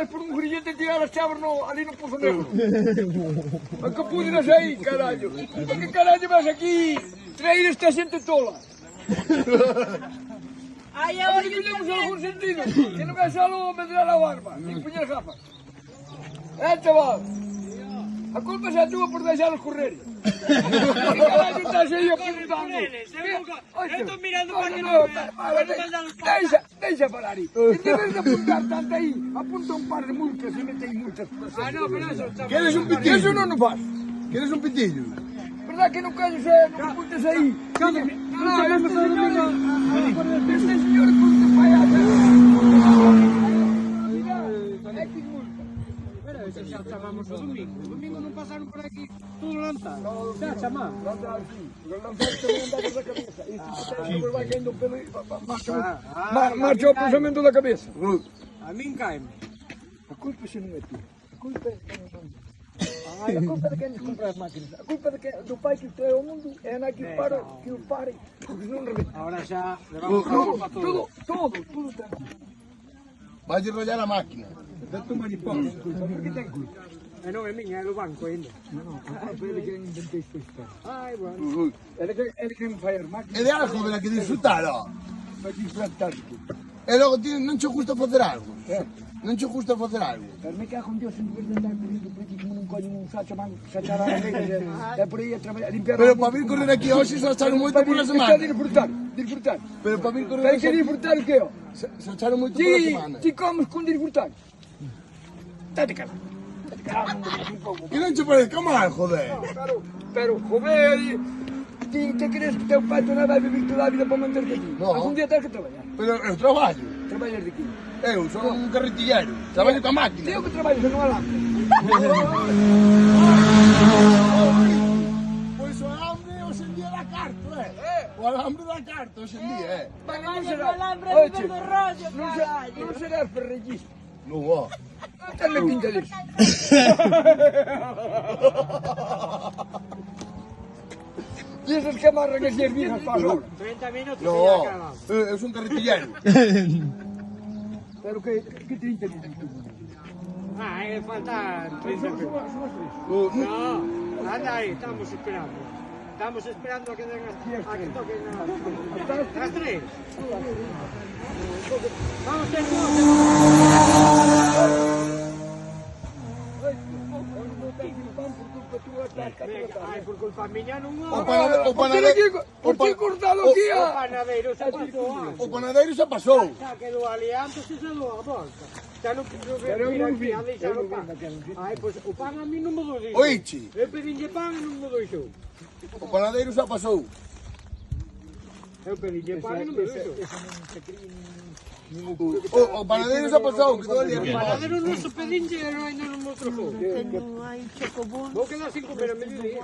tirar por un grillete, tirar as chaves ali no Pozo Negro. A que pudiras aí, carallo. A que carallo vas aquí traer esta xente tola? Ai, A ver que temos algún sentido. Que non é só medrar a barba, nin poñer gafas. Chaval. A culpa é a túa por deixalos correr. Que carallo estás aí apuntando? Eu estou mirando para que non me... Deixa parar aí. En vez de apuntar tanto aí, apunta un par de multas e mete aí multas. Ah, no, pero eso... ¿Quieres un pitillo? Eso non o faz. ¿Quieres un pitillo? Verdad que non calles non apuntes aí? No, este señor punta para allá. Mira, X multa. Pero eso xa chamamos o domingo. O domingo non pasaron por aquí todo lanzado. Xa chamamos. Lanzar, sí. Pero lanzar tamén andades a cabeza. E se te vai caindo o pelo e marcha o pensamento da cabeza. A min caime. A culpa xe non é tú. A culpa é que non... A culpa de quen nos compra as máquinas. A culpa de que do pai que trae ao mundo é na que o pare, porque non reventa. Ahora xa levamos a culpa todo. Todo tranquilo. Vas a enrollar la máquina. Tanto maripón, culpa, por que ten culpa? E non é miña, é do banco ainda. Non, a culpa é de quen inventei esta historia. Ai, bueno. É de quen fai as máquinas. Es de algo de la que disfrutalo. Vai disfrutar. E logo non che gusta facer algo. Non che gusta facer algo. Pero me cago en Dios, en vez de andar correndo por aquí como non coño un sachar a la negra, é por aí a traballar, a limpiar... Pero para vir correr aquí hoxe se acharon moito por la semana. Disfrutar. Pero para vir correr Hai que disfrutar o que, ó? se acharon moito por la Sí, semana. ti comes con disfrutar. Date cara. E non che parezca mal, joder. Pero, joder, ti te crees que teu pai non vai vivir toda a vida para manterte aquí? No. Algún día tens que traballar. Pero eu traballo. Traballas de aquí. Eu son un carretillero. Traballo ca máquina. Tío que traballas en un alambre. Pois o alambre hoxe en día da carto, O alambre da carto hoxe en día, Non será. Alambre de Oye, verde rollo, carallo. non serás ferrellista. Non, ó. Tenme pinta disso. E esas que amarran as viejas para as obras. 30 minutos e No, ya acabamos. eu son carretillero. Pero que 30 minutos. Ah, faltan 30 minutos. No, No, anda aí, estamos esperando. Estamos esperando a que den a que toquen las 3. Vamos ter Ai, por culpa miña non o panadeiro Por ti cortado aquí, O panadeiro se pasou o panadeiro xa pasou. xa quedou ali antes e se dou a volta. Xa non quero Pero eu vir non aquí vi, a deixar eu o non vi pan. naquela vez. Ai, pois o pan a mí non me dou. Oiche, Eu pedinlle pan e non me deixou. o panadeiro xa pasou. Eu pedinlle pan e non me deixou. O panadeiro xa pasou, quedou ali O arriba. panadero non se pedinlle e ainda non me trocou. Tengo aí chocobón. Vou quedar sin comer a mediodía.